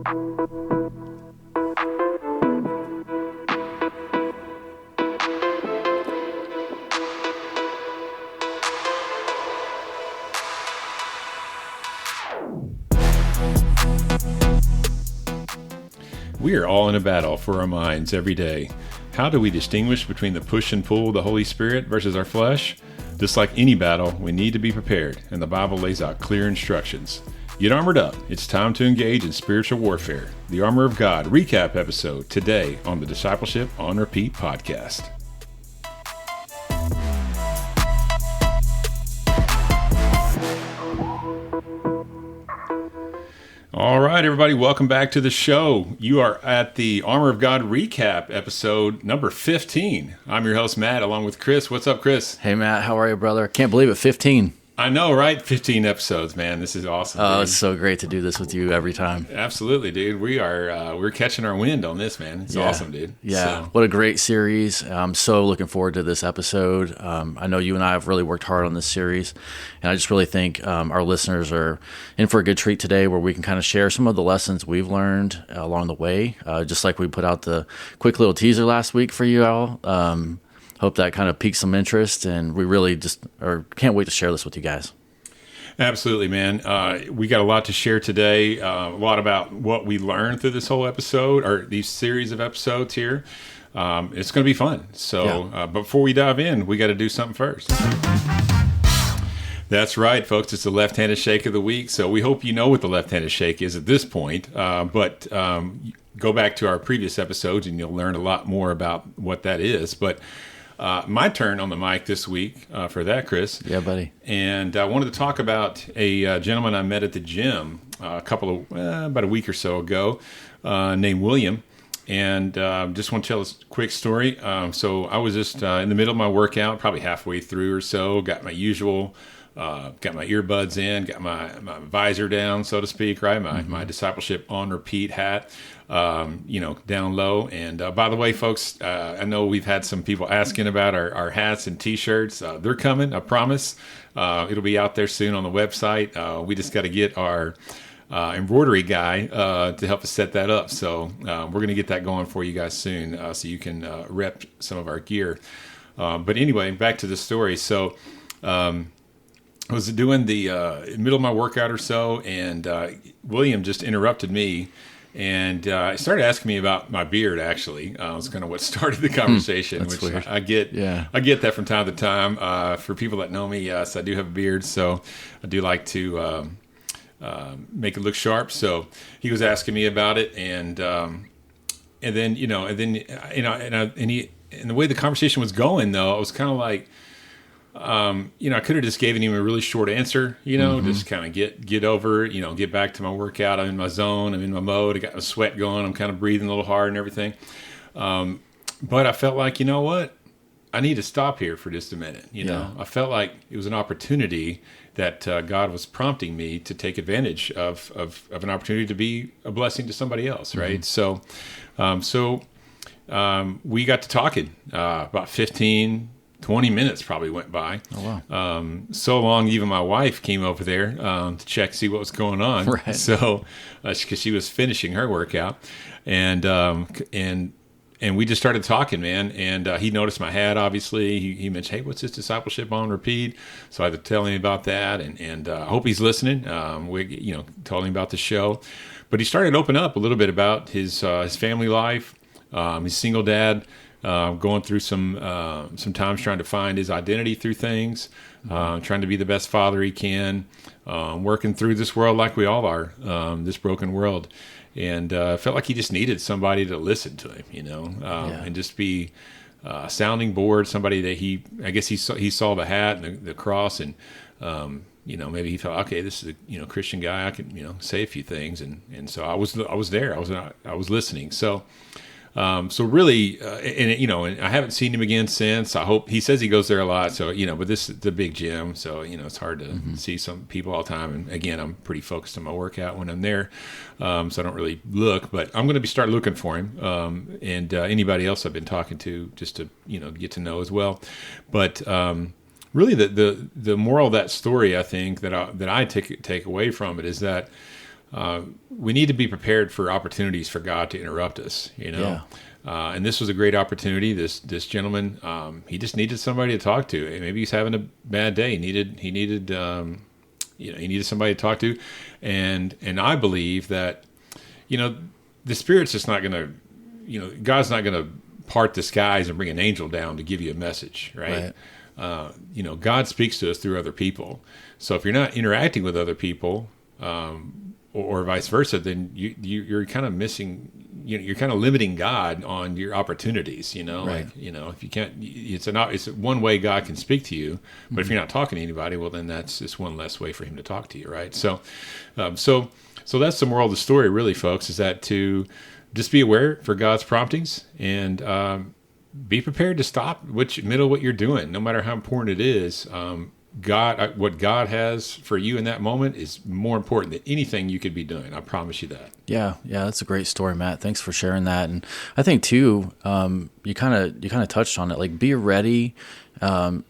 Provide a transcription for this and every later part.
We are all in a battle for our minds every day. How do we distinguish between the push and pull of the Holy Spirit versus our flesh? Just like any battle, we need to be prepared, and the Bible lays out clear instructions. Get armored up. It's time to engage in spiritual warfare. The Armor of God recap episode today on the Discipleship on Repeat podcast. All right, everybody, welcome back to the show. You are at the Armor of God recap episode number 15. I'm your host, Matt, along with Chris. What's up, Chris? Hey, Matt. How are you, brother? Can't believe it. 15. I know, right? 15 episodes, man. This is awesome. Oh, dude. It's so great to do this with you every time. Absolutely, dude. We're catching our wind on this, man. It's awesome, dude. Yeah. So. What a great series. I'm so looking forward to this episode. I know you and I have really worked hard on this series, and I just really think our listeners are in for a good treat today where we can kind of share some of the lessons we've learned along the way, just like we put out the quick little teaser last week for you all. Hope that kind of piques some interest, and we really can't wait to share this with you guys. Absolutely, man. We got a lot to share today, a lot about what we learned through this whole episode, or these series of episodes here. It's going to be fun. So before we dive in, we got to do something first. That's right, folks. It's the left-handed shake of the week. So we hope you know what the left-handed shake is at this point, but go back to our previous episodes and you'll learn a lot more about what that is. But my turn on the mic this week for that, Chris. Yeah, buddy. And I wanted to talk about a gentleman I met at the gym about a week or so ago named William. And just want to tell this quick story. So I was just in the middle of my workout, probably halfway through or so, got my earbuds in, got my visor down, so to speak, right? My Discipleship on Repeat hat, down low. And by the way, folks, I know we've had some people asking about our hats and T-shirts. They're coming, I promise. It'll be out there soon on the website. We just got to get our embroidery guy to help us set that up. So we're going to get that going for you guys soon, so you can rep some of our gear. But anyway, back to the story. So I was doing the middle of my workout or so, and William just interrupted me and started asking me about my beard. Actually, it was kind of what started the conversation. That's which weird. I get that from time to time. For people that know me, yes, I do have a beard, so I do like to make it look sharp. So he was asking me about it, and then the way the conversation was going, though, I was kind of like, I could have just given him a really short answer, just kind of get over, get back to my workout. I'm in my zone. I'm in my mode. I got my sweat going. I'm kind of breathing a little hard and everything. But I felt like, you know what? I need to stop here for just a minute. I felt like it was an opportunity that God was prompting me to take advantage of an opportunity to be a blessing to somebody else. Right. Mm-hmm. So we got to talking, about 20 minutes probably went by. Oh, wow. So long, even my wife came over there to check, see what was going on. Right. So, because she was finishing her workout, and we just started talking, man. And he noticed my hat. Obviously, he mentioned, "Hey, what's this Discipleship on Repeat?" So I had to tell him about that, and I hope he's listening. We, told him about the show, but he started to open up a little bit about his family life. He's single dad. Going through some times trying to find his identity through things, trying to be the best father he can, working through this world like we all are, this broken world. And felt like he just needed somebody to listen to him, and just be a sounding board, somebody that he saw the hat and the cross, and maybe he felt, okay, this is a Christian guy, I can say a few things, and so I was there, I was listening. So really, and I haven't seen him again since. I hope he says he goes there a lot. So, but this is the big gym. So, it's hard to see some people all the time. And again, I'm pretty focused on my workout when I'm there. So I don't really look, but I'm going to start looking for him. And anybody else I've been talking to just to, get to know as well. But, really the moral of that story, I think that I take away from it is that, we need to be prepared for opportunities for God to interrupt us, you know. Yeah. And this was a great opportunity. This gentleman, he just needed somebody to talk to. And maybe he's having a bad day. He needed he needed somebody to talk to, and I believe that, you know, the Spirit's just not going to, you know, God's not going to part the skies and bring an angel down to give you a message, right? You know, God speaks to us through other people. So if you're not interacting with other people, or vice versa, then you're kind of missing. You know, you're kind of limiting God on your opportunities. You know, Right. like, you know, if you can't, it's one way God can speak to you, but if you're not talking to anybody, well, then that's just one less way for Him to talk to you, right? So that's the moral of the story, really, folks, is that to just be aware for God's promptings and be prepared to stop middle of what you're doing, no matter how important it is. What God has for you in that moment is more important than anything you could be doing. I promise you that. Yeah, that's a great story, Matt. Thanks for sharing that. And I think too, you kind of touched on it. Like, be ready to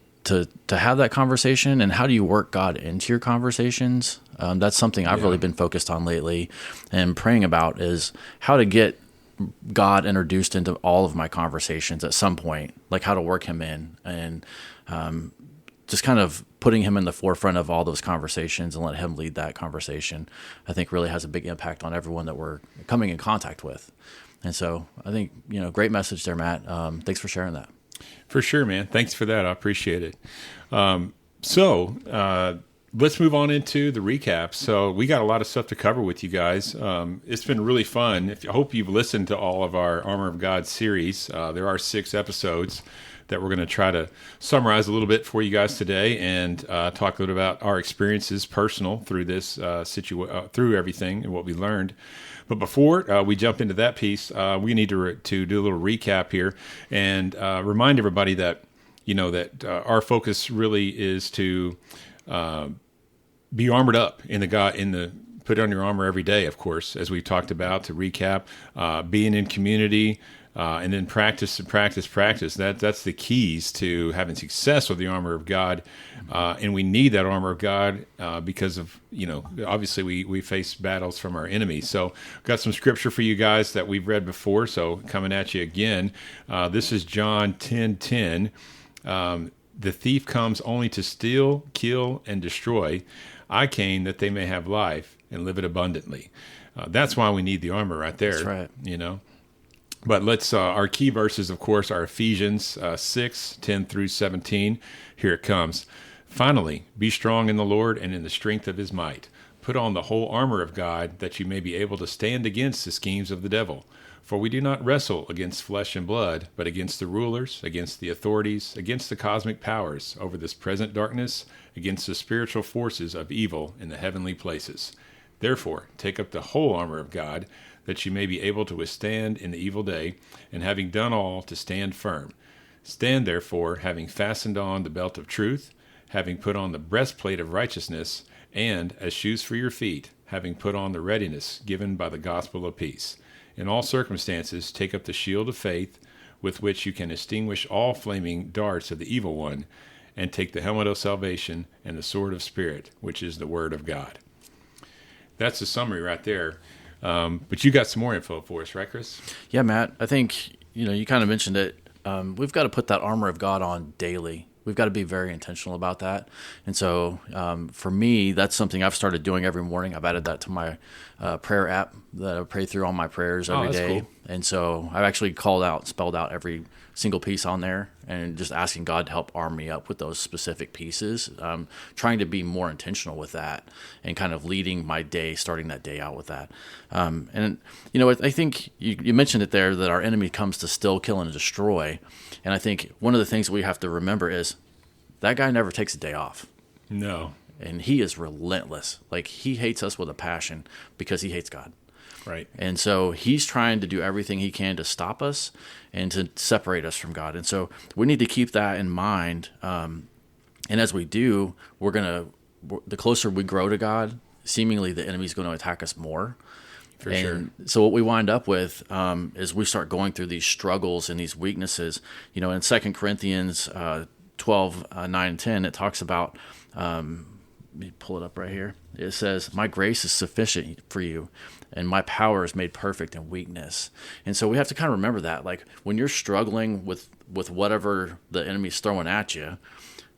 have that conversation, and how do you work God into your conversations? That's something I've really been focused on lately, and praying about is how to get God introduced into all of my conversations at some point, like how to work Him in, and just kind of putting Him in the forefront of all those conversations and let Him lead that conversation, I think really has a big impact on everyone that we're coming in contact with. And so I think, you know, great message there, Matt. Thanks for sharing that. For sure, man. Thanks for that. I appreciate it. Let's move on into the recap. So we got a lot of stuff to cover with you guys. It's been really fun. I hope you've listened to all of our Armor of God series. There are 6 episodes that we're going to try to summarize a little bit for you guys today, and talk a little about our experiences personal through this through everything and what we learned. But before we jump into that piece, we need to do a little recap here and remind everybody that, you know, that our focus really is to be armored up put on your armor every day, of course, as we talked about, to recap, being in community, and then practice. That's the keys to having success with the armor of God. And we need that armor of God because of, you know, obviously we face battles from our enemies. So got some scripture for you guys that we've read before. So coming at you again, this is John 10:10. The thief comes only to steal, kill, and destroy. I came that they may have life and live it abundantly. That's why we need the armor right there. That's right. You know. But let's, our key verses, of course, are Ephesians 6:10 through 17. Here it comes. Finally, be strong in the Lord and in the strength of His might. Put on the whole armor of God, that you may be able to stand against the schemes of the devil. For we do not wrestle against flesh and blood, but against the rulers, against the authorities, against the cosmic powers over this present darkness, against the spiritual forces of evil in the heavenly places. Therefore, take up the whole armor of God, that you may be able to withstand in the evil day, and having done all, to stand firm. Stand therefore, having fastened on the belt of truth, having put on the breastplate of righteousness, and, as shoes for your feet, having put on the readiness given by the gospel of peace. In all circumstances, take up the shield of faith, with which you can extinguish all flaming darts of the evil one, and take the helmet of salvation and the sword of Spirit, which is the word of God. That's the summary right there. But you got some more info for us, right, Chris? Yeah, Matt, I think, you know, you kind of mentioned it. We've got to put that armor of God on daily. We've got to be very intentional about that. And so for me, that's something I've started doing every morning. I've added that to my prayer app that I pray through all my prayers every day. Cool. And spelled out every single piece on there, and just asking God to help arm me up with those specific pieces. Trying to be more intentional with that, and kind of leading my day, starting that day out with that. And, you know, I think you mentioned it there, that our enemy comes to steal, kill, and destroy. And I think one of the things that we have to remember is that guy never takes a day off. No. And he is relentless. Like, he hates us with a passion because he hates God. Right. And so he's trying to do everything he can to stop us and to separate us from God. And so we need to keep that in mind. And as we do, the closer we grow to God, seemingly the enemy's going to attack us more. For sure. So what we wind up with is we start going through these struggles and these weaknesses. You know, in 2 Corinthians 12, 9 and 10, it talks about, let me pull it up right here. it says, "My grace is sufficient for you, and my power is made perfect in weakness." And so we have to kind of remember that, like when you're struggling with whatever the enemy's throwing at you,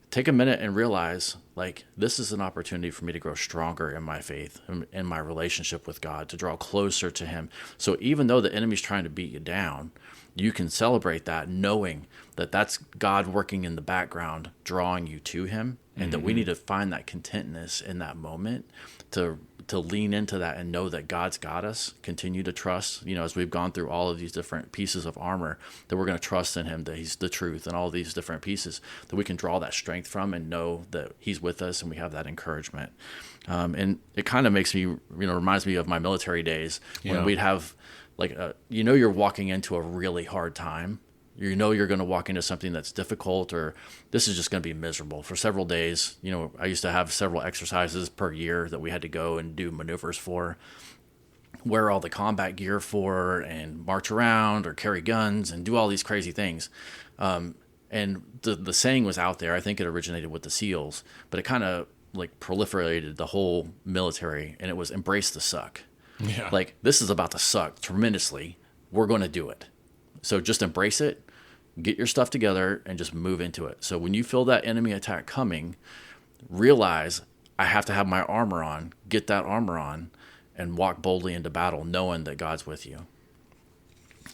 take a minute and realize, like, this is an opportunity for me to grow stronger in my faith, in my relationship with God, to draw closer to Him. So even though the enemy's trying to beat you down, you can celebrate that, knowing that that's God working in the background, drawing you to Him, and that we need to find that contentness in that moment to lean into that and know that God's got us. Continue to trust, as we've gone through all of these different pieces of armor, that we're going to trust in Him, that He's the truth, and all these different pieces that we can draw that strength from and know that He's with us and we have that encouragement. And it kind of makes me, reminds me of my military days when we'd have you're walking into a really hard time. You're going to walk into something that's difficult, or this is just going to be miserable for several days. I used to have several exercises per year that we had to go and do maneuvers for, wear all the combat gear for, and march around or carry guns and do all these crazy things. And the saying was out there. I think it originated with the SEALs, but it kind of like proliferated the whole military, and it was embrace the suck. Yeah. Like, this is about to suck tremendously. We're going to do it. So just embrace it, get your stuff together, and just move into it. So when you feel that enemy attack coming, realize, I have to have my armor on, get that armor on, and walk boldly into battle, knowing that God's with you.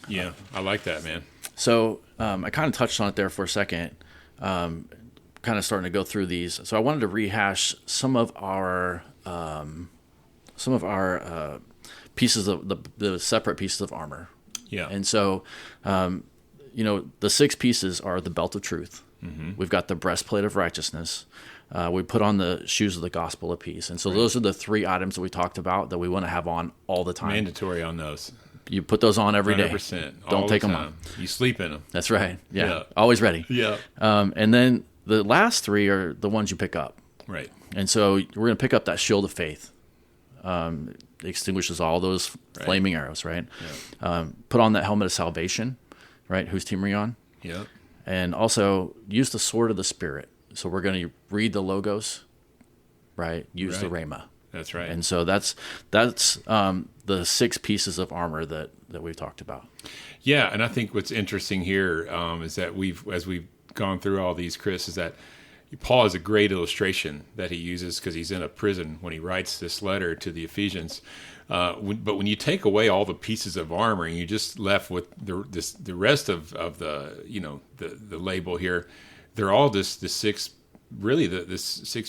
Yeah, I like that, man. So I kind of touched on it there for a second, kind of starting to go through these. So I wanted to rehash some of our pieces of the separate pieces of armor. Yeah. And so, the 6 pieces are the belt of truth. Mm-hmm. We've got the breastplate of righteousness. We put on the shoes of the gospel of peace. And so those are the 3 items that we talked about that we want to have on all the time. Mandatory on those. You put those on every day. 100%. Don't take them on. You sleep in them. That's right. Yeah. Always ready. Yeah. And then the last 3 are the ones you pick up. Right. And so we're going to pick up that shield of faith. It extinguishes all those flaming arrows, right? Yeah. Put on that helmet of salvation, right? Whose team are you on? Yeah. And also use the sword of the Spirit. So we're going to read the Logos, right? Use the Rhema. That's right. And so that's the 6 pieces of armor that we've talked about. Yeah, and I think what's interesting here is that as we've gone through all these, Chris, is that Paul has a great illustration that he uses because he's in a prison when he writes this letter to the Ephesians. But when you take away all the pieces of armor and you're just left with the rest of the label here, they're all the 6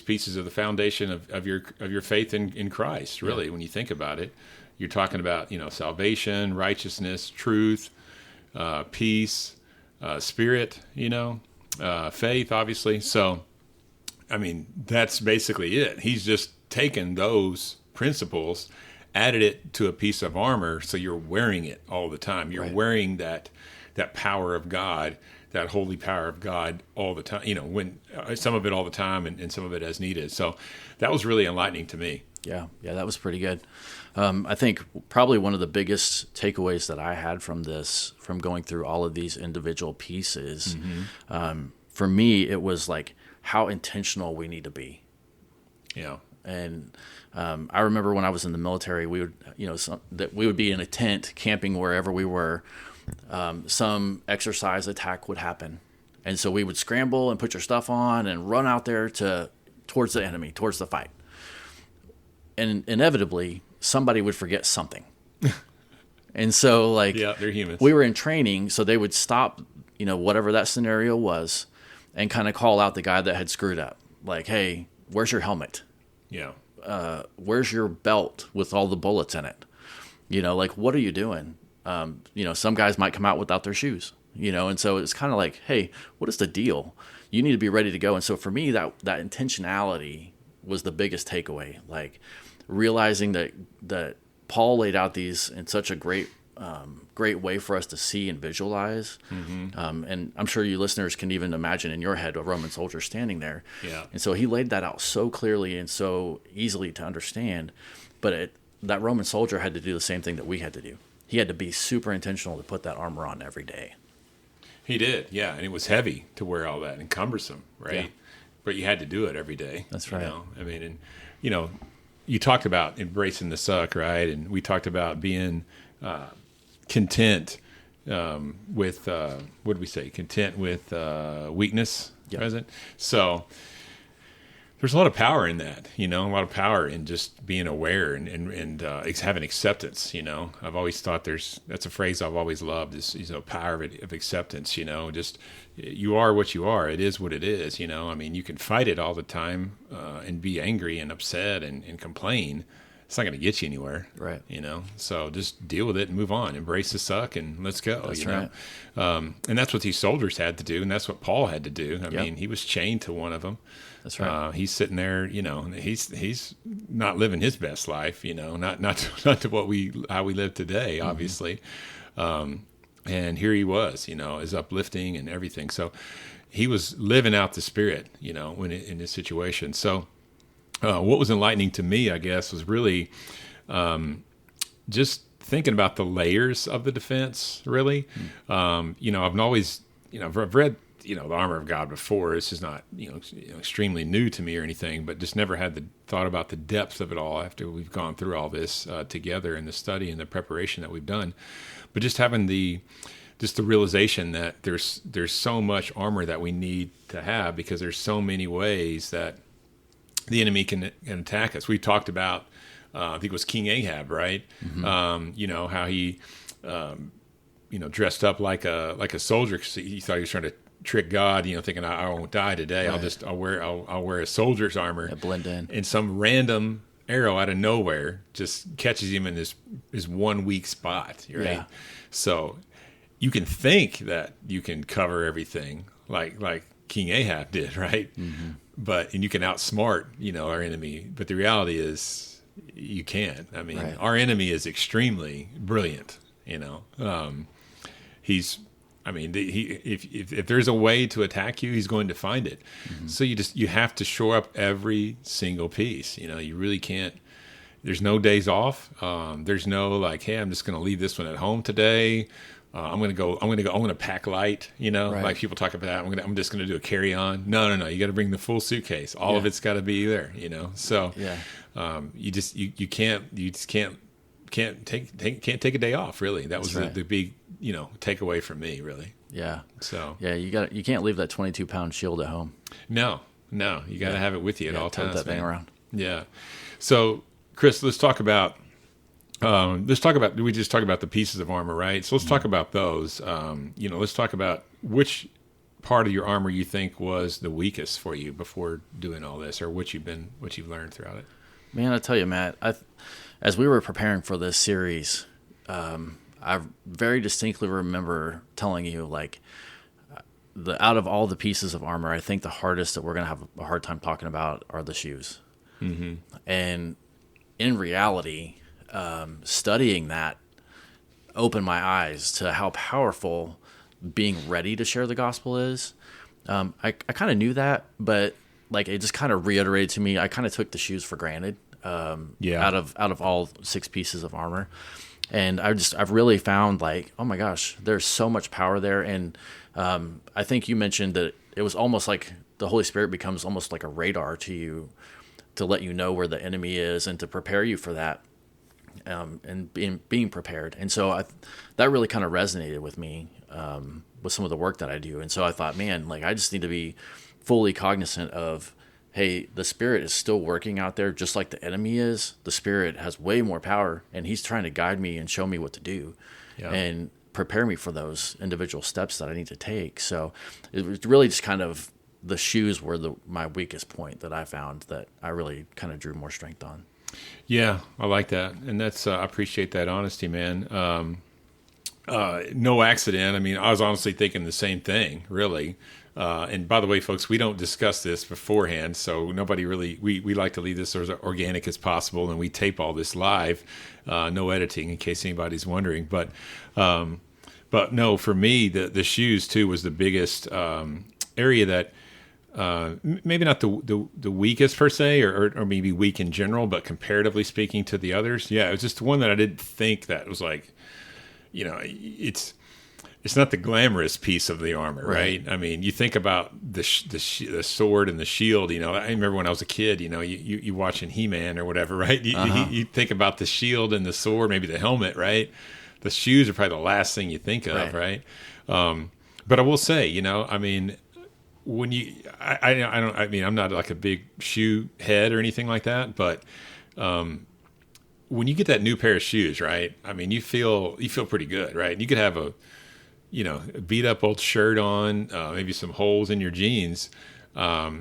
pieces of the foundation of your faith in Christ. Really, when you think about it, you're talking about salvation, righteousness, truth, peace, spirit. Faith, obviously. So, I mean, that's basically it. He's just taken those principles, added it to a piece of armor, so you're wearing it all the time. You're wearing that power of God, that holy power of God all the time. When some of it all the time, and some of it as needed. So that was really enlightening to me. Yeah, that was pretty good. I think probably one of the biggest takeaways that I had from going through all of these individual pieces, for me, it was like how intentional we need to be. Yeah. And I remember when I was in the military, we would be in a tent camping wherever we were. Some exercise attack would happen, and so we would scramble and put your stuff on and run out there towards the enemy, towards the fight. And inevitably, somebody would forget something. And so, they're humans. We were in training, so they would stop, whatever that scenario was, and kind of call out the guy that had screwed up. Like, hey, where's your helmet? Yeah. Where's your belt with all the bullets in it? What are you doing? Some guys might come out without their shoes, and so it's kind of like, hey, what is the deal? You need to be ready to go. And so for me, that intentionality was the biggest takeaway, like realizing that Paul laid out these in such a great way for us to see and visualize. Mm-hmm. And I'm sure you listeners can even imagine in your head a Roman soldier standing there. Yeah. And so he laid that out so clearly and so easily to understand. But that Roman soldier had to do the same thing that we had to do. He had to be super intentional to put that armor on every day. He did, yeah. And it was heavy to wear all that and cumbersome, right? Yeah. But you had to do it every day. That's right. I mean, and you talked about embracing the suck, right? And we talked about being content with what did we say? Content with weakness, Yep. present. So there's a lot of power in that, a lot of power in just being aware and having acceptance. I've always thought that's a phrase I've always loved is, power of acceptance, just you are what you are. It is what it is. You can fight it all the time and be angry and upset and complain. It's not going to get you anywhere. Right. So just deal with it and move on, embrace the suck and let's go. That's right. And that's what these soldiers had to do. And that's what Paul had to do. I mean, he was chained to one of them. That's right. He's sitting there, he's not living his best life, not to how we live today, obviously. And here he was, is uplifting and everything. So he was living out the Spirit, in this situation. So what was enlightening to me, I guess, was really just thinking about the layers of the defense, really. I've always, I've read, the armor of God before. This is not, extremely new to me or anything, but just never had the thought about the depth of it all after we've gone through all this together in the study and the preparation that we've done. But just having the realization that there's so much armor that we need to have because there's so many ways that the enemy can attack us. We talked about, I think it was King Ahab, right? Mm-hmm. How he, dressed up like a soldier because he thought he was trying to trick God, thinking I won't die today. Right. I'll wear a soldier's armor. Yeah, blend in. And some random arrow out of nowhere just catches him in this 1 weak spot, right? Yeah. So you can think that you can cover everything like King Ahab did, right? Mm-hmm. And you can outsmart, our enemy. But the reality is you can't. I mean, right. Our enemy is extremely brilliant, if there's a way to attack you, he's going to find it. Mm-hmm. So you have to shore up every single piece. You really can't. There's no days off. There's no like, hey, I'm just going to leave this one at home today. I'm going to pack light. Right. Like people talk about that. I'm just going to do a carry on. No. You got to bring the full suitcase. All of it's got to be there. So you can't take a day off. Really, that was the big takeaway from me. Really. Yeah. So you can't leave that 22-pound shield at home. No, you got to have it with you at all times. That thing around. Yeah. So, Chris, let's talk about. We just talked about the pieces of armor, right? So let's talk about those. Let's talk about which part of your armor you think was the weakest for you before doing all this, or what you've learned throughout it. Man, I tell you, Matt, as we were preparing for this series, I very distinctly remember telling you, like, out of all the pieces of armor, I think the hardest that we're going to have a hard time talking about are the shoes. Mm-hmm. And in reality, studying that opened my eyes to how powerful being ready to share the gospel is. I kind of knew that, but like it just kind of reiterated to me. I kind of took the shoes for granted. Out of all 6 pieces of armor, and I've really found like, oh my gosh, there's so much power there. And I think you mentioned that it was almost like the Holy Spirit becomes almost like a radar to you to let you know where the enemy is and to prepare you for that. And being prepared. And so that really kind of resonated with me with some of the work that I do. And so I thought, man, like I just need to be fully cognizant of, hey, the Spirit is still working out there just like the enemy is. The Spirit has way more power, and he's trying to guide me and show me what to do and prepare me for those individual steps that I need to take. So it was really just kind of the shoes were my weakest point that I found that I really kind of drew more strength on. Yeah, I like that. And that's, I appreciate that honesty, man. No accident. I mean, I was honestly thinking the same thing, really. And by the way, folks, we don't discuss this beforehand, so nobody really, we like to leave this as organic as possible, and we tape all this live, no editing in case anybody's wondering. But no, for me, the shoes too was the biggest area that, maybe not the weakest per se, or maybe weak in general, but comparatively speaking to the others. Yeah, it was just one that I didn't think that was like, it's it's not the glamorous piece of the armor, right? I mean, you think about the sword and the shield. You know, I remember when I was a kid. You know, you watching He-Man or whatever, right? You think about the shield and the sword, maybe the helmet, right? The shoes are probably the last thing you think of, right? But I will say, you know, I mean, when I mean, I'm not like a big shoe head or anything like that, but when you get that new pair of shoes, right? I mean, you feel pretty good, right? You could have a beat up old shirt on, maybe some holes in your jeans, by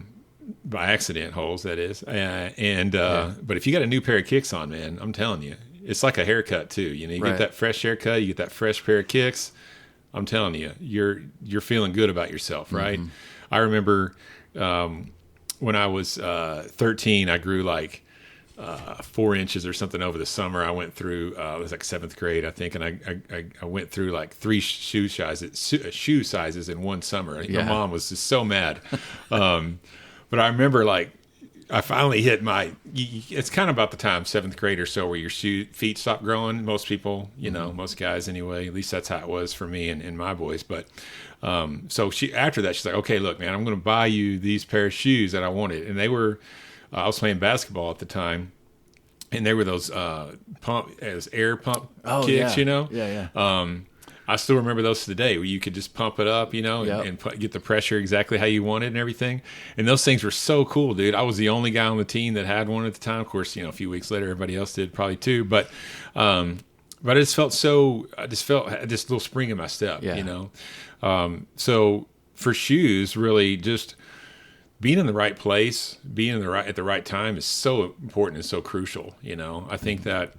accident holes, that is. But if you got a new pair of kicks on, man, I'm telling you, it's like a haircut too. You know, you get that fresh haircut, you get that fresh pair of kicks. I'm telling you, you're feeling good about yourself, right? Mm-hmm. I remember when I was 13, I grew like 4 inches or something over the summer. I went through it was like 7th grade, I think, and I went through like 3 shoe sizes in one summer. My mom was just so mad. But I remember like I finally hit it's kind of about the time 7th grade or so where your feet stop growing. Most people, you know, most guys anyway, at least that's how it was for me and my boys. But so after that, she's like, okay, look, man, I'm going to buy you these pair of shoes that I wanted. And they were, I was playing basketball at the time, and they were those air pump kicks, you know? Yeah. I still remember those today, where you could just pump it up, you know, and get the pressure exactly how you wanted and everything. And those things were so cool, dude. I was the only guy on the team that had one at the time. Of course, you know, a few weeks later, everybody else did probably too. But I just felt I had this little spring in my step, you know. So for shoes, really just being in the right place, being at the right time is so important and so crucial. You know, I think that,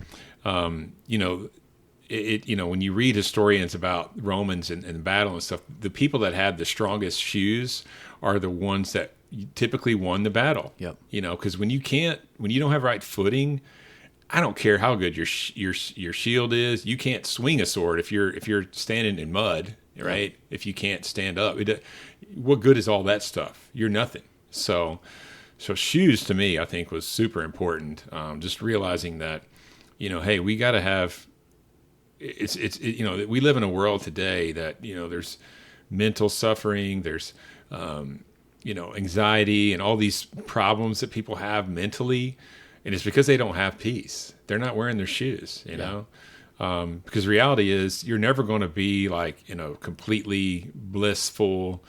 you know, when you read historians about Romans and battle and stuff, the people that had the strongest shoes are the ones that typically won the battle. Yep. You know, because when you don't have right footing, I don't care how good your shield is, you can't swing a sword if you're standing in mud, right? Yep. If you can't stand up, what good is all that stuff? You're nothing. So shoes to me, I think, was super important. Just realizing that, you know, hey, we got to have. You know, we live in a world today that, you know, there's mental suffering, there's, you know, anxiety and all these problems that people have mentally. And it's because they don't have peace. They're not wearing their shoes, you know, because reality is you're never going to be like, you know, completely blissful,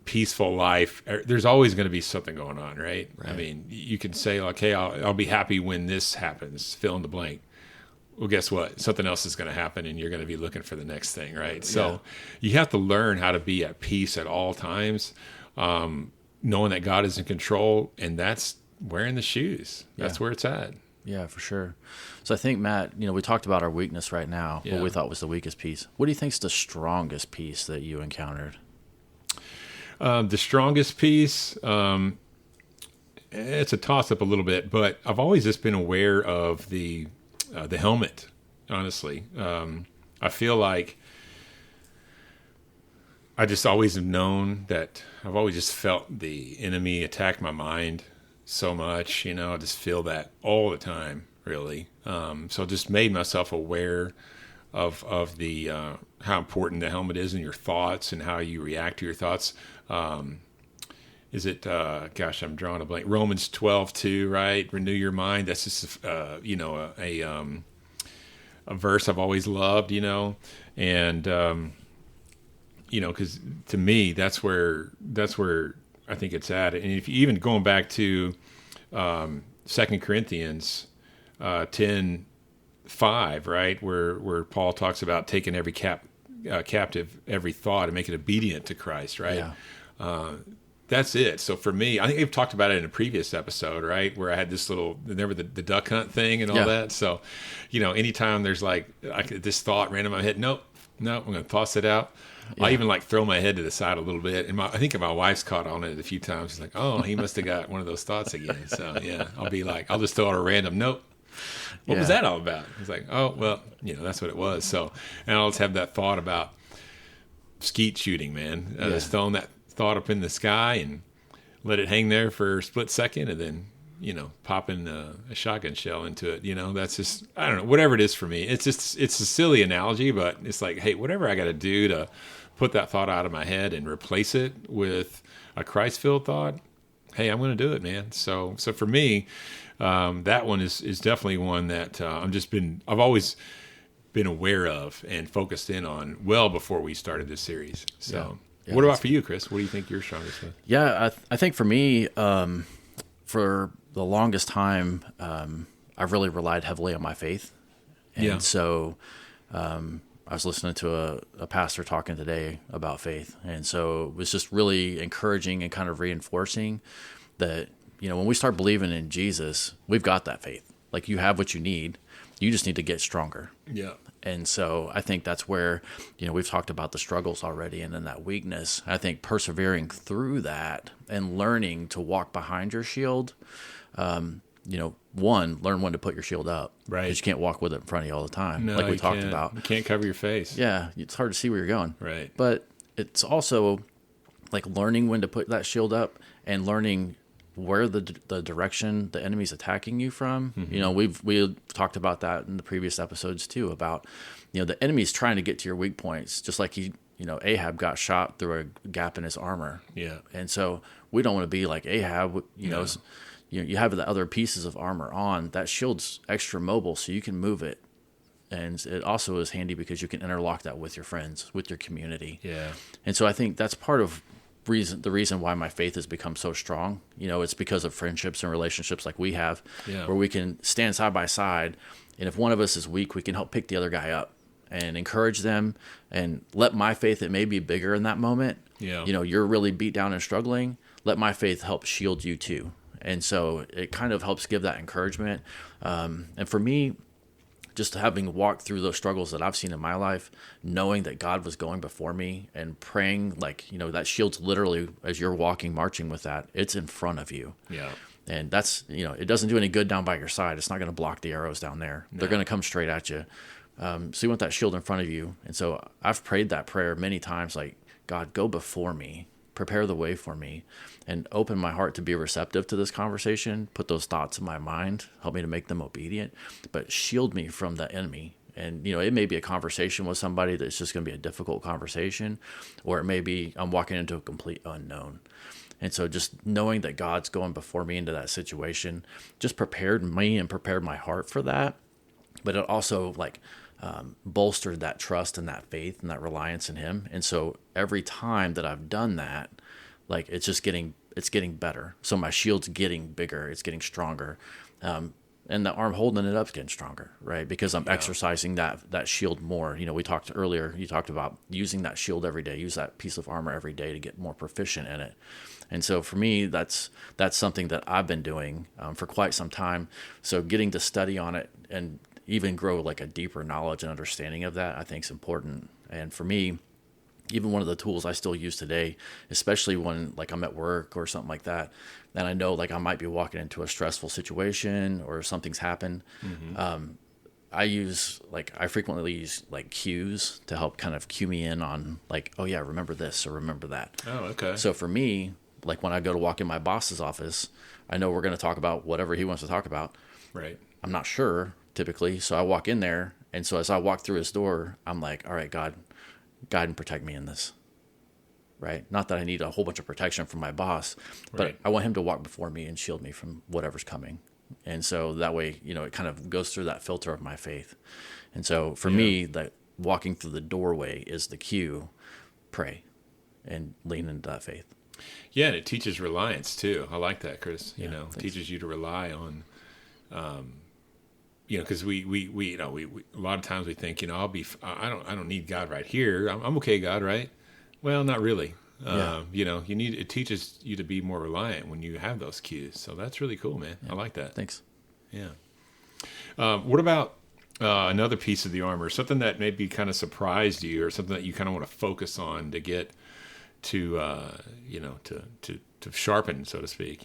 peaceful life. There's always going to be something going on, right? I mean, you can say like, hey, I'll be happy when this happens, fill in the blank. Well, guess what? Something else is going to happen, and you're going to be looking for the next thing, right? So you have to learn how to be at peace at all times, knowing that God is in control, and that's wearing the shoes. That's where it's at. Yeah, for sure. So I think, Matt, you know, we talked about our weakness right now, what we thought was the weakest piece. What do you think is the strongest piece that you encountered? The strongest piece, it's a toss-up a little bit, but I've always just been aware of the helmet, honestly. I feel like I just always have known that I've always just felt the enemy attack my mind so much, you know, I just feel that all the time, really. So just made myself aware of the how important the helmet is in your thoughts and how you react to your thoughts. Is it, I'm drawing a blank. Romans 12:2, right? Renew your mind. That's just, you know, a verse I've always loved, you know, and, you know, because to me, that's where I think it's at. And if you even going back to 2 Corinthians 10:5, right, where Paul talks about taking every captive, every thought, and make it obedient to Christ, right? Yeah. That's it. So for me, I think we've talked about it in a previous episode, right? Where I had this remember the duck hunt thing and all that. So, you know, anytime there's like this thought ran in my head, nope, I'm going to toss it out. Yeah. I even like throw my head to the side a little bit. And I think my wife's caught on it a few times. She's like, oh, he must have got one of those thoughts again. So yeah, I'll just throw out a random, nope. What was that all about? It's like, oh, well, you know, that's what it was. So, and I'll just have that thought about skeet shooting, man. Just throwing that thought up in the sky and let it hang there for a split second and then popping a shotgun shell into it. That's just, I don't know, whatever it is for me. It's a silly analogy, but it's like, hey, whatever I got to do to put that thought out of my head and replace it with a Christ-filled thought, hey, I'm going to do it, man. So for me, that one is definitely one that I've always been aware of and focused in on well before we started this series. So what about for you, Chris? What do you think you're strongest with? Yeah, I think for me, for the longest time, I've really relied heavily on my faith. And so I was listening to a pastor talking today about faith. And so it was just really encouraging and kind of reinforcing that, when we start believing in Jesus, we've got that faith. Like, you have what you need. You just need to get stronger. Yeah. And so I think that's where, we've talked about the struggles already and then that weakness. I think persevering through that and learning to walk behind your shield, learn when to put your shield up. Right. Because you can't walk with it in front of you all the time, No, like we talked can't. about. You can't cover your face. Yeah, it's hard to see where you're going. Right. But it's also like learning when to put that shield up and learning where the direction the enemy's attacking you from. Mm-hmm. We talked about that in the previous episodes too, about, the enemy's trying to get to your weak points, just like Ahab got shot through a gap in his armor. Yeah. And so we don't want to be like Ahab, you have the other pieces of armor on. That shield's extra mobile, so you can move it. And it also is handy because you can interlock that with your friends, with your community. Yeah. And so I think that's part of the reason why my faith has become so strong. It's because of friendships and relationships like we have, where we can stand side by side. And if one of us is weak, we can help pick the other guy up and encourage them and let my faith, that may be bigger in that moment. Yeah. You're really beat down and struggling. Let my faith help shield you too. And so it kind of helps give that encouragement. And for me, just having walked through those struggles that I've seen in my life, knowing that God was going before me and praying, like, that shield's literally, as you're walking, marching with that, it's in front of you. Yeah. And that's, it doesn't do any good down by your side. It's not going to block the arrows down there. No. They're going to come straight at you. So you want that shield in front of you. And so I've prayed that prayer many times, like, God, go before me, prepare the way for me, and open my heart to be receptive to this conversation, put those thoughts in my mind, help me to make them obedient, but shield me from the enemy. And, it may be a conversation with somebody that's just going to be a difficult conversation, or it may be I'm walking into a complete unknown. And so just knowing that God's going before me into that situation just prepared me and prepared my heart for that. But it also bolstered that trust and that faith and that reliance in Him. And so every time that I've done that, it's getting better. So my shield's getting bigger, it's getting stronger. And the arm holding it up is getting stronger, right? Because I'm exercising that shield more. We talked earlier, you talked about using that shield every day, use that piece of armor every day to get more proficient in it. And so for me, that's something that I've been doing for quite some time. So getting to study on it and even grow a deeper knowledge and understanding of that, I think is important. And for me, even one of the tools I still use today, especially when I'm at work or something like that, and I know I might be walking into a stressful situation or something's happened. Mm-hmm. I frequently use cues to help kind of cue me in on oh yeah, remember this or remember that. Oh, okay. So for me, when I go to walk in my boss's office, I know we're going to talk about whatever he wants to talk about. Right. I'm not sure typically. So I walk in there. And so as I walk through his door, I'm like, all right, God, guide and protect me in this. Right. Not that I need a whole bunch of protection from my boss, but right. I want him to walk before me and shield me from whatever's coming. And so that way, it kind of goes through that filter of my faith. And so for me, that walking through the doorway is the cue. Pray and lean into that faith. Yeah. And it teaches reliance too. I like that, Chris. Thanks. It teaches you to rely on, because we a lot of times we think, I don't need God right here. I'm okay, God, right? Well, not really. It teaches you to be more reliant when you have those cues. So that's really cool, man. Yeah. I like that. Thanks. Yeah. What about another piece of the armor? Something that maybe kind of surprised you, or something that you kind of want to focus on to get to, to sharpen, so to speak.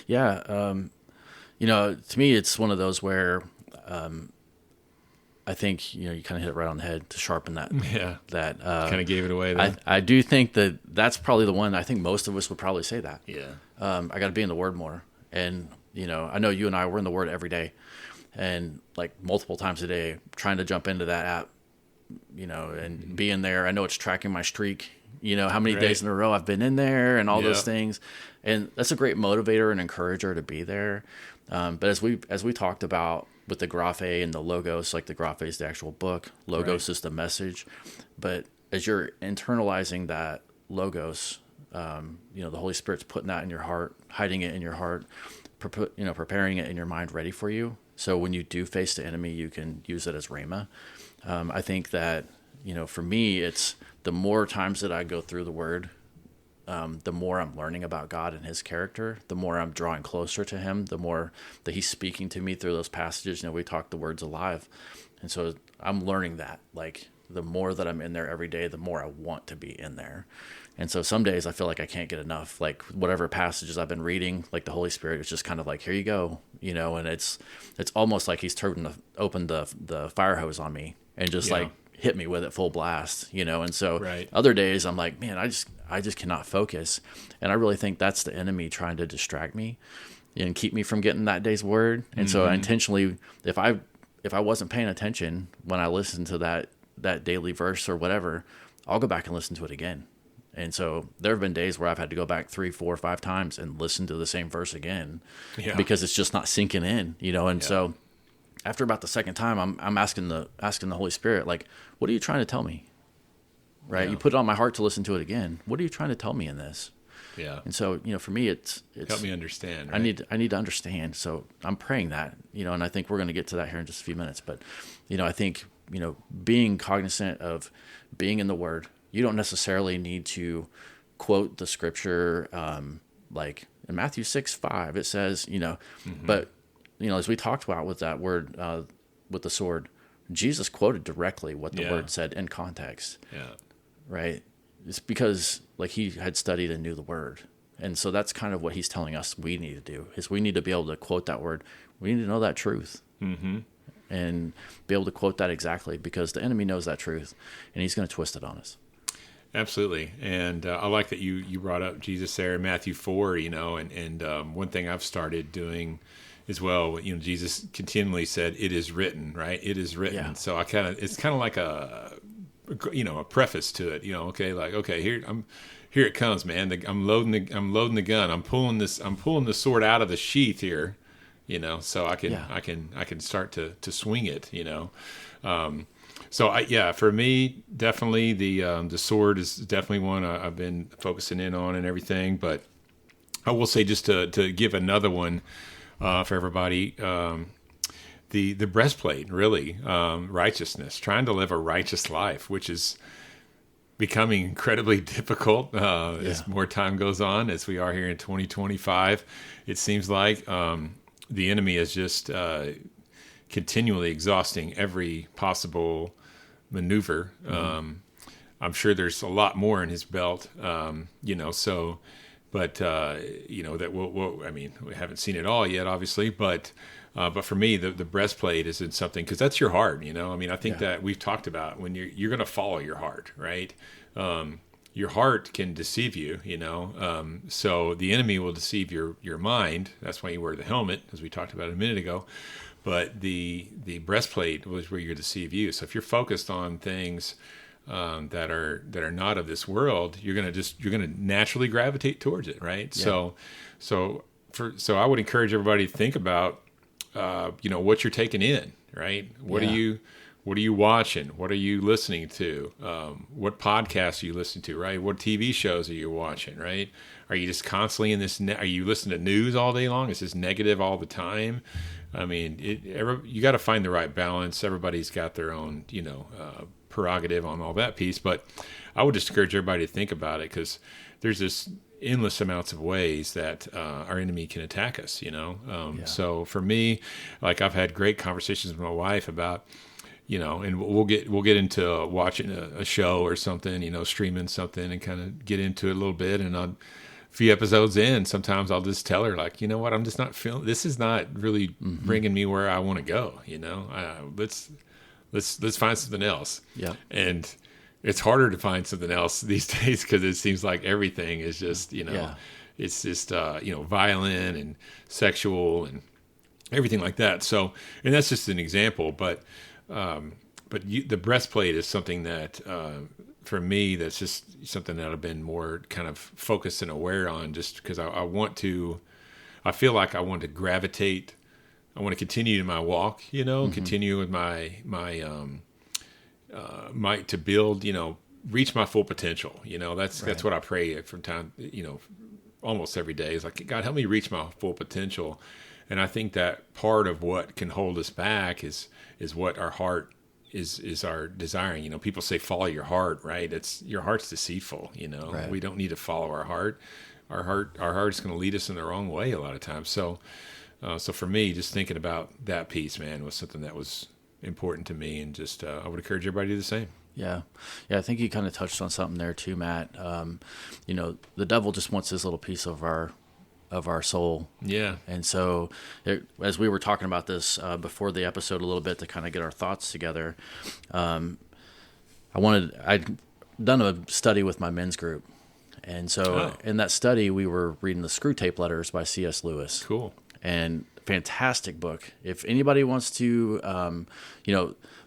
Yeah. To me, it's one of those where I think you kind of hit it right on the head to sharpen that. Yeah, that kind of gave it away. Then. I do think that's probably the one. I think most of us would probably say that. Yeah, I got to be in the Word more, and I know you and I, we're in the Word every day, and like multiple times a day, trying to jump into that app, and be in there. I know it's tracking my streak, how many days in a row I've been in there and all those things. And that's a great motivator and encourager to be there. But as we talked about with the graphe and the logos, like the graphe is the actual book, logos is the message. But as you're internalizing that logos, the Holy Spirit's putting that in your heart, hiding it in your heart, preparing it in your mind, ready for you. So when you do face the enemy, you can use it as rhema. I think that, for me, it's the more times that I go through the Word, the more I'm learning about God and His character, the more I'm drawing closer to Him, the more that He's speaking to me through those passages. We talk the Word's alive. And so I'm learning that, like, the more that I'm in there every day, the more I want to be in there. And so some days I feel like I can't get enough, like whatever passages I've been reading, like the Holy Spirit is just kind of like, here you go, and it's almost like He's opened the fire hose on me and just like hit me with it full blast, and so other days I'm like, man, I just cannot focus. And I really think that's the enemy trying to distract me and keep me from getting that day's word. And so I intentionally, if I wasn't paying attention when I listened to that daily verse or whatever, I'll go back and listen to it again. And so there have been days where I've had to go back 3, 4, 5 times and listen to the same verse again because it's just not sinking in, And so after about the second time, I'm asking the Holy Spirit, like, what are you trying to tell me? Right? You put it on my heart to listen to it again. What are you trying to tell me in this? Yeah. And so, for me, it's help me understand. Right? I need to understand. So I'm praying that, and I think we're going to get to that here in just a few minutes. But, I think, being cognizant of being in the Word, you don't necessarily need to quote the scripture, like in Matthew 6:5, it says, but, as we talked about with that word, with the sword, Jesus quoted directly what the word said in context. Yeah. Right. It's because like He had studied and knew the word. And so that's kind of what He's telling us we need to do is we need to be able to quote that word. We need to know that truth. And be able to quote that exactly because the enemy knows that truth and he's going to twist it on us. Absolutely. And I like that you brought up Jesus there in Matthew 4, and one thing I've started doing as well, Jesus continually said, "It is written," right? It is written. Yeah. So it's kind of like a preface to it, okay, here it comes, man. I'm loading the gun. I'm pulling the sword out of the sheath here, so I can start to swing it, So for me, definitely the sword is definitely one I've been focusing in on and everything. But I will say just to give another one for everybody, the breastplate, really, righteousness, trying to live a righteous life, which is becoming incredibly difficult as more time goes on, as we are here in 2025. It seems like the enemy is just continually exhausting every possible maneuver. I'm sure there's a lot more in his belt, so, but, that we haven't seen it all yet, obviously, but for me, the breastplate isn't something, because that's your heart, I think that we've talked about when you're going to follow your heart, right? Your heart can deceive you, so the enemy will deceive your mind. That's why you wear the helmet, as we talked about a minute ago. But the breastplate was where you're deceive you. So if you're focused on things that are not of this world, you're gonna naturally gravitate towards it, right? Yeah. So I would encourage everybody to think about what you're taking in, right? What are you watching? What are you listening to? What podcasts are you listening to, right? What TV shows are you watching, right? Are you just constantly in this? Are you listening to news all day long? Is this negative all the time? You got to find the right balance. Everybody's got their own, prerogative on all that piece. But I would just encourage everybody to think about it, because there's this endless amounts of ways that our enemy can attack us, So for me, like, I've had great conversations with my wife about, and we'll get into watching a show or something, streaming something, and kind of get into it a little bit. And a few episodes in, sometimes I'll just tell her, like, what, I'm just not feeling. This is not really bringing me where I want to go. Let's find something else. Yeah. And it's harder to find something else these days, because it seems like everything is just it's just violent and sexual and everything like that. So, and that's just an example, but the breastplate is something that for me, that's just something that I've been more kind of focused and aware on, just because I feel like I want to gravitate. I want to continue in my walk, continue with my might to build, reach my full potential. That's what I pray from time, almost every day is like, God, help me reach my full potential. And I think that part of what can hold us back is what our heart is our desiring. People say follow your heart, right? It's your heart's deceitful. Right. We don't need to follow our heart. Our heart is going to lead us in the wrong way a lot of times. So for me, just thinking about that piece, man, was something that was important to me, and just I would encourage everybody to do the same. Yeah. I think you kind of touched on something there too, Matt. The devil just wants this little piece of our soul. Yeah. And so as we were talking about this before the episode a little bit to kind of get our thoughts together, I'd done a study with my men's group. And so in that study, we were reading the Screw Tape Letters by C.S. Lewis. Cool. And fantastic book. If anybody wants to,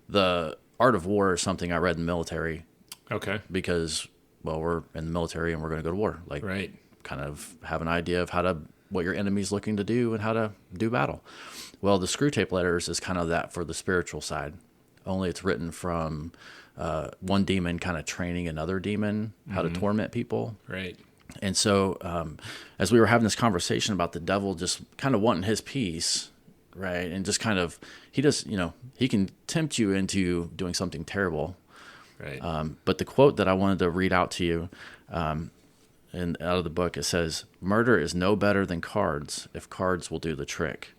the Art of War is something I read in the military. Okay. Because, well, we're in the military and we're going to go to war. Like, right. Kind of have an idea of what your enemy's looking to do and how to do battle. Well, the Screw Tape Letters is kind of that for the spiritual side. Only it's written from one demon kind of training another demon how to torment people. Right. And so as we were having this conversation about the devil just kind of wanting his piece, right, and just kind of, he can tempt you into doing something terrible. Right. But the quote that I wanted to read out to you, and out of the book, it says, "Murder is no better than cards if cards will do the trick.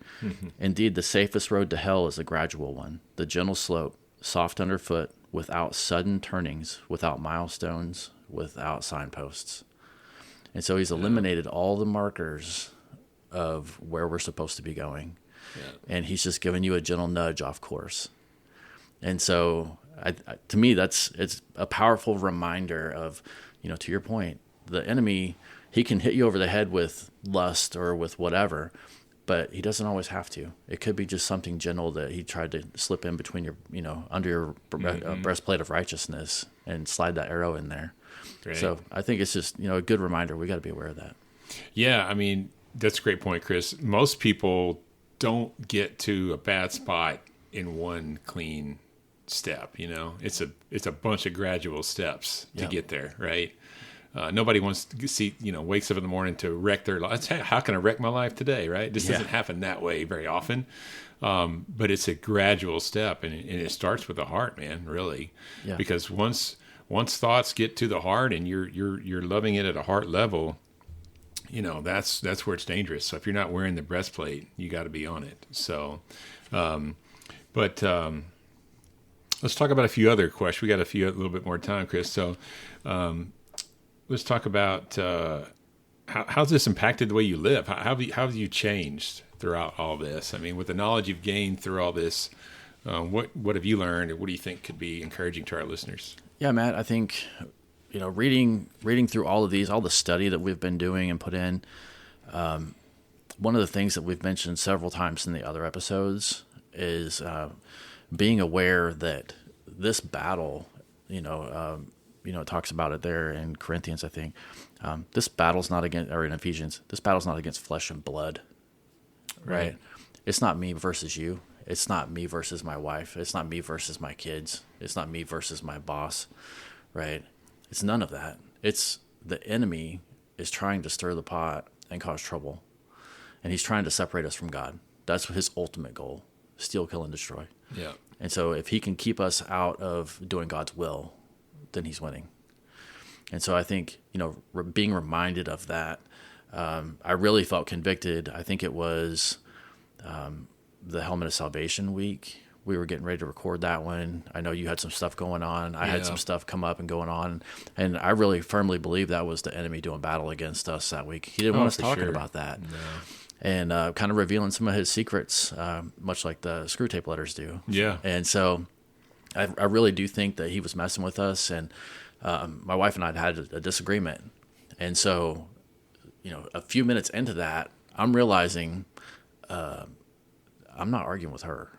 Indeed, the safest road to hell is a gradual one, the gentle slope, soft underfoot, without sudden turnings, without milestones, without signposts." And so he's eliminated all the markers of where we're supposed to be going. Yeah. And he's just giving you a gentle nudge off course. And so to me, it's a powerful reminder of, to your point, the enemy, he can hit you over the head with lust or with whatever, but he doesn't always have to. It could be just something gentle that he tried to slip in between your, under your breastplate of righteousness and slide that arrow in there. Great. So I think it's just, a good reminder. We got to be aware of that. Yeah. I mean, that's a great point, Chris. Most people don't get to a bad spot in one clean step. It's a bunch of gradual steps to get there. Right. Nobody wants to see, wakes up in the morning to wreck their life. How can I wreck my life today? Right. This doesn't happen that way very often. But it's a gradual step, and it starts with the heart, man, really. Yeah. Because once thoughts get to the heart and you're loving it at a heart level, that's where it's dangerous. So if you're not wearing the breastplate, you got to be on it. So, let's talk about a few other questions. We got a little bit more time, Chris. So, let's talk about how's this impacted the way you live? How have you changed throughout all this? I mean, with the knowledge you've gained through all this, what have you learned, and what do you think could be encouraging to our listeners? Yeah, Matt, I think, reading through all of these, all the study that we've been doing and put in, one of the things that we've mentioned several times in the other episodes is being aware that this battle, it talks about it there in Corinthians, I think. This battle's not against, or in Ephesians, this battle's not against flesh and blood, right? It's not me versus you. It's not me versus my wife. It's not me versus my kids. It's not me versus my boss, right? It's none of that. It's the enemy is trying to stir the pot and cause trouble, and he's trying to separate us from God. That's his ultimate goal: steal, kill, and destroy. Yeah. And so if he can keep us out of doing God's will, then he's winning. And so I think, being reminded of that, I really felt convicted. I think it was the Helmet of Salvation week. We were getting ready to record that one. I know you had some stuff going on. I had some stuff come up and going on. And I really firmly believe that was the enemy doing battle against us that week. He didn't want us talking about that. No. And kind of revealing some of his secrets, much like the Screw Tape Letters do. Yeah. And so I really do think that he was messing with us. And my wife and I had a disagreement. And so, a few minutes into that, I'm realizing I'm not arguing with her.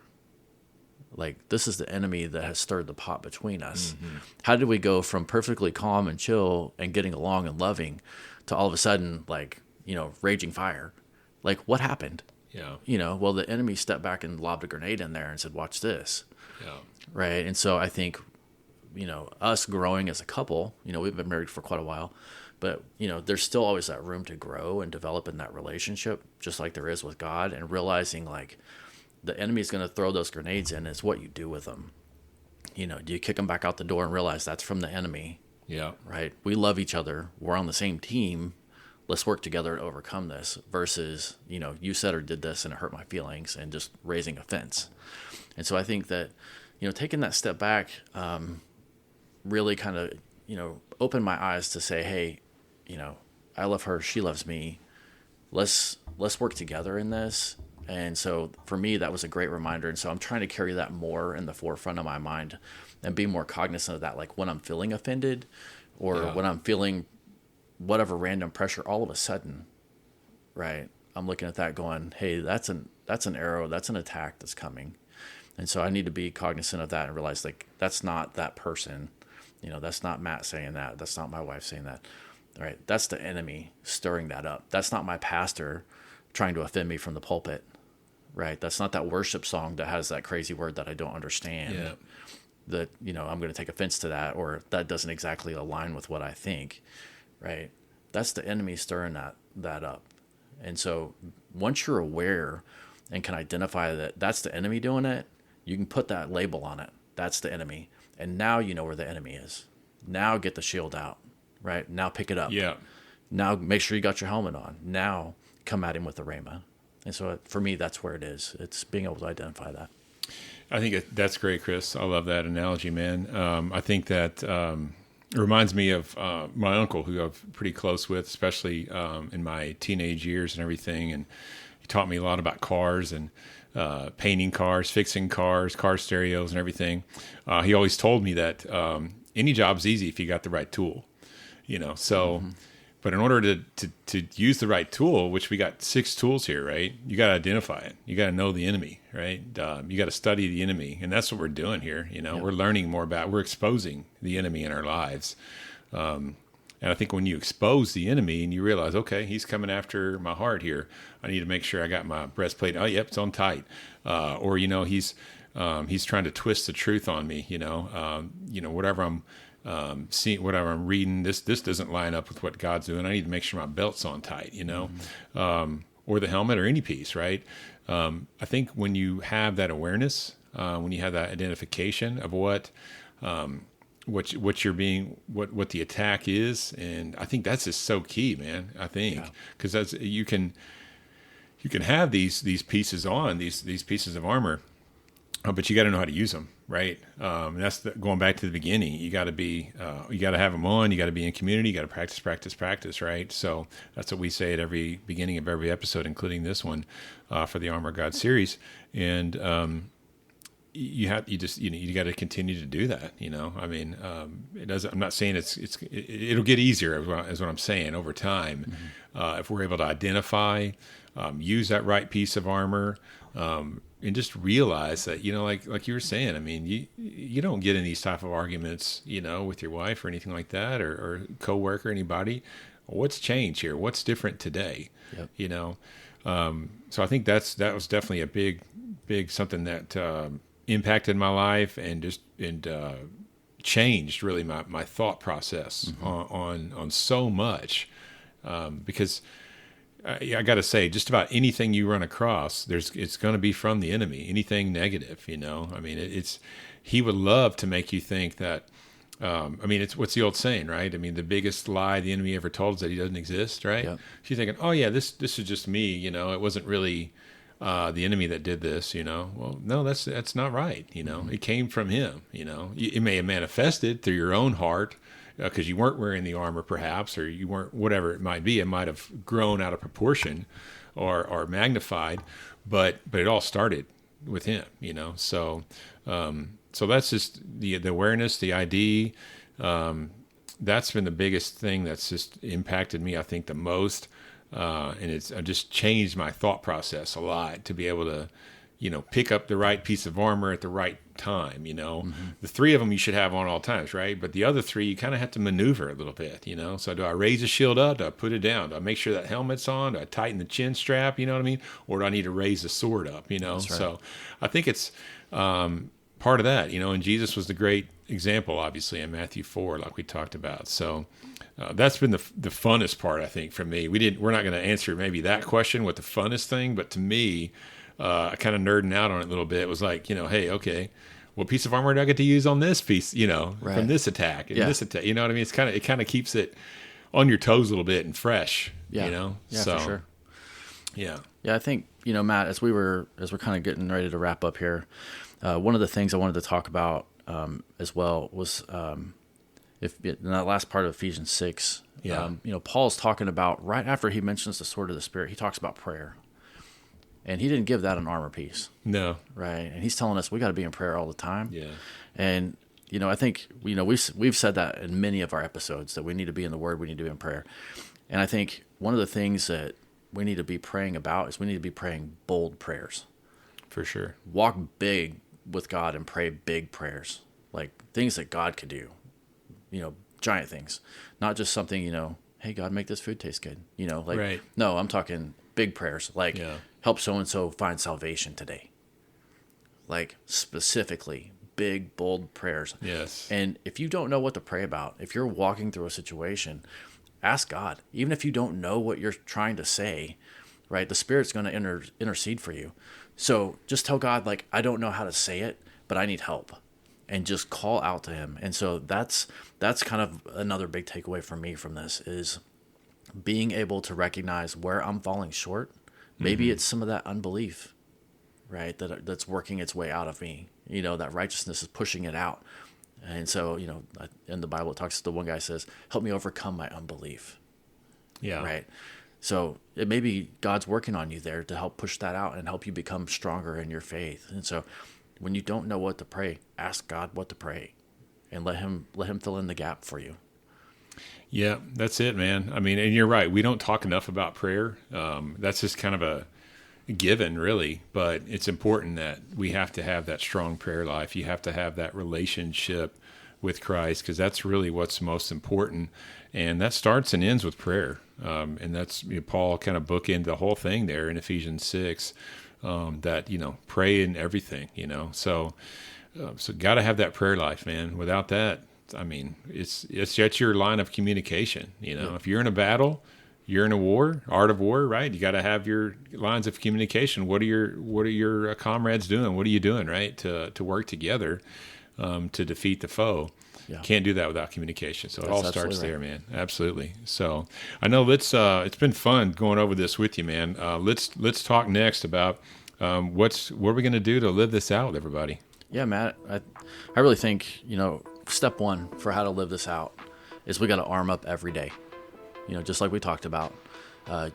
Like, this is the enemy that has stirred the pot between us. How did we go from perfectly calm and chill and getting along and loving to all of a sudden, like, raging fire? Like, what happened? Yeah. Well, the enemy stepped back and lobbed a grenade in there and said, watch this. Yeah. Right. And so I think, us growing as a couple, we've been married for quite a while, but, there's still always that room to grow and develop in that relationship, just like there is with God, and realizing, like, the enemy is going to throw those grenades in. It's what you do with them. Do you kick them back out the door and realize that's from the enemy? Yeah. Right. We love each other. We're on the same team. Let's work together to overcome this versus, you said or did this and it hurt my feelings, and just raising a fence. And so I think that, taking that step back, really kind of, opened my eyes to say, hey, I love her. She loves me. Let's work together in this. And so for me, that was a great reminder. And so I'm trying to carry that more in the forefront of my mind and be more cognizant of that. Like, when I'm feeling offended or when I'm feeling whatever random pressure, all of a sudden, right, I'm looking at that going, hey, that's an arrow, that's an attack that's coming. And so I need to be cognizant of that and realize, like, that's not that person. That's not Matt saying that. That's not my wife saying that. Right? That's the enemy stirring that up. That's not my pastor trying to offend me from the pulpit. Right? That's not that worship song that has that crazy word that I don't understand. Yeah. That, I'm going to take offense to that, or that doesn't exactly align with what I think. Right? That's the enemy stirring that up. And so once you're aware and can identify that that's the enemy doing it, you can put that label on it. That's the enemy. And now you know where the enemy is. Now get the shield out. Right? Now pick it up. Yeah. Now make sure you got your helmet on. Now come at him with the rhema. And so for me, that's where it is. It's being able to identify that. I think that's great, Chris. I love that analogy, man. I think that it reminds me of my uncle, who I'm pretty close with, especially in my teenage years and everything. And he taught me a lot about cars and painting cars, fixing cars, car stereos and everything. He always told me that any job's easy if you got the right tool, so... But in order to use the right tool, which we got 6 tools here, right? You got to identify it. You got to know the enemy, right? You got to study the enemy. And that's what we're doing here. We're learning more we're exposing the enemy in our lives. And I think when you expose the enemy and you realize, okay, he's coming after my heart here. I need to make sure I got my breastplate. Oh, yep, it's on tight. Or, he's trying to twist the truth on me, whatever I'm seeing, whatever I'm reading, this doesn't line up with what God's doing. I need to make sure my belt's on tight, or the helmet or any piece, right? I think when you have that awareness, when you have that identification of what you're being, what the attack is, and I think that's just so key, man. I think because that's you can have these pieces on, these pieces of armor. But you got to know how to use them, right? And that's going back to the beginning. You got to have them on. You got to be in community. You got to practice, right? So that's what we say at every beginning of every episode, including this one for the Armor of God series. And you got to continue to do that. I mean, it doesn't. I'm not saying it'll get easier, is what I'm saying, over time, if we're able to identify, use that right piece of armor. And just realize that, like you were saying, I mean, you don't get in these type of arguments, with your wife or anything like that, or coworker, anybody. What's changed here? What's different today? Yep. So I think that was definitely a big something that impacted my life and changed really my thought process on so much, because. I got to say, just about anything you run across, it's going to be from the enemy. Anything negative, I mean, he would love to make you think that. I mean, what's the old saying, right? I mean, the biggest lie the enemy ever told is that he doesn't exist, right? Yep. So you're thinking, oh yeah, this is just me. It wasn't really the enemy that did this. Well, no, that's not right. It came from him. It may have manifested through your own heart. Because you weren't wearing the armor, perhaps, or you weren't, whatever it might be. It might have grown out of proportion, or magnified, but it all started with him, So that's just the awareness, the ID. That's been the biggest thing that's just impacted me, I think, the most. and it's just changed my thought process a lot to be able to, pick up the right piece of armor at the right time. The three of them you should have on all times, right? But the other three you kind of have to maneuver a little bit. So do I raise the shield up? Do I put it down? Do I make sure that helmet's on? Do I tighten the chin strap? You know what I mean? Or do I need to raise the sword up? That's right. So I think it's part of that. And Jesus was the great example, obviously, in Matthew 4, like we talked about. So that's been the funnest part, I think, for me. We're not going to answer maybe that question, what the funnest thing, but to me, kind of nerding out on it a little bit. It was like, hey, okay, what piece of armor do I get to use on this piece, Right. from this attack and this attack, you know what I mean? It kind of keeps it on your toes a little bit and fresh, Yeah, so, for sure. Yeah. Yeah, I think, Matt, as we're kind of getting ready to wrap up here, one of the things I wanted to talk about as well was if in that last part of Ephesians 6, Paul's talking about, right after he mentions the sword of the Spirit, he talks about prayer. And he didn't give that an armor piece. No. Right. And he's telling us we got to be in prayer all the time. Yeah. And, I think, we've said that in many of our episodes, that we need to be in the Word, we need to be in prayer. And I think one of the things that we need to be praying about is we need to be praying bold prayers. For sure. Walk big with God and pray big prayers, like things that God could do, giant things, not just something, hey, God, make this food taste good, Right. No, I'm talking big prayers, like help so-and-so find salvation today. Like specifically big, bold prayers. Yes. And if you don't know what to pray about, if you're walking through a situation, ask God. Even if you don't know what you're trying to say, right, the Spirit's going to intercede for you. So just tell God, like, I don't know how to say it, but I need help. And just call out to him. And so that's kind of another big takeaway for me from this is being able to recognize where I'm falling short. Maybe it's some of that unbelief, right, that's working its way out of me. That righteousness is pushing it out. And so, in the Bible, it talks, the one guy says, help me overcome my unbelief. Yeah. Right. So it may be God's working on you there to help push that out and help you become stronger in your faith. And so when you don't know what to pray, ask God what to pray and let him fill in the gap for you. Yeah, that's it, man. I mean, and you're right. We don't talk enough about prayer. That's just kind of a given, really, but it's important that we have to have that strong prayer life. You have to have that relationship with Christ, because that's really what's most important. And that starts and ends with prayer. And that's, Paul kind of bookended the whole thing there in Ephesians 6, that, pray in everything, so got to have that prayer life, man. Without that, I mean, it's just your line of communication. If you're in a battle, you're in a war, art of war, right? You got to have your lines of communication. What are your comrades doing? What are you doing, right? To work together, to defeat the foe. Yeah. Can't do that without communication. So it all starts there, man. Absolutely. So I know it's been fun going over this with you, man. Let's talk next about what are we going to do to live this out with everybody. Yeah, Matt. I really think, step one for how to live this out is we got to arm up every day. Just like we talked about.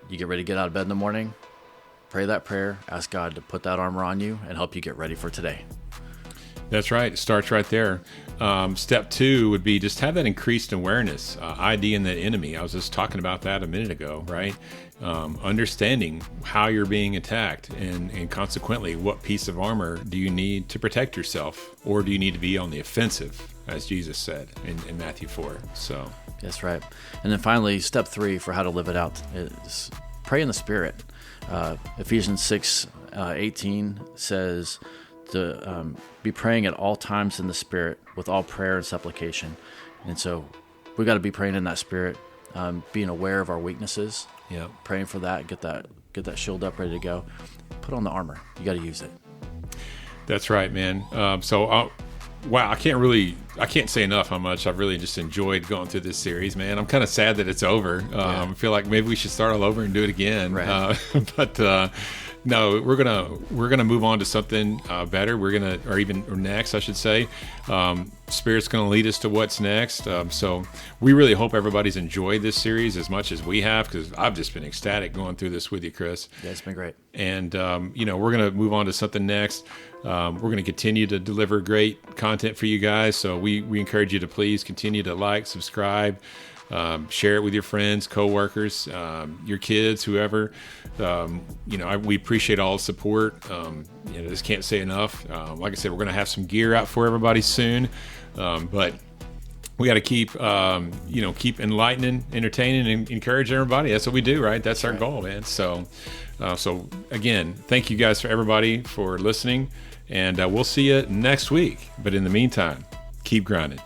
You get ready to get out of bed in the morning, pray that prayer, ask God to put that armor on you and help you get ready for today. That's right. It starts right there. Step 2 would be just have that increased awareness, ID in the enemy. I was just talking about that a minute ago, right? Understanding how you're being attacked and consequently what piece of armor do you need to protect yourself, or do you need to be on the offensive, as Jesus said in Matthew 4. So that's right. And then finally, step 3 for how to live it out is pray in the Spirit. Ephesians 6:18 says to be praying at all times in the Spirit with all prayer and supplication. And so we got to be praying in that Spirit, being aware of our weaknesses. Yeah, praying for that, get that shield up, ready to go. Put on the armor. You got to use it. That's right, man. Wow, I can't say enough how much I've really just enjoyed going through this series, man. I'm kind of sad that it's over. I feel like maybe we should start all over and do it again. Right. No, we're gonna move on to something better. Or next, I should say. Spirit's going to lead us to what's next. So we really hope everybody's enjoyed this series as much as we have, because I've just been ecstatic going through this with you, Chris. Yeah, it's been great. And, we're going to move on to something next. We're going to continue to deliver great content for you guys. So we encourage you to please continue to like, subscribe, share it with your friends, coworkers, your kids, whoever. We appreciate all the support. Just can't say enough. Like I said, we're going to have some gear out for everybody soon, but we got to keep enlightening, entertaining, and encouraging everybody. That's what we do, right? That's our goal, man. So again, thank you guys for everybody for listening, and we'll see you next week. But in the meantime, keep grinding.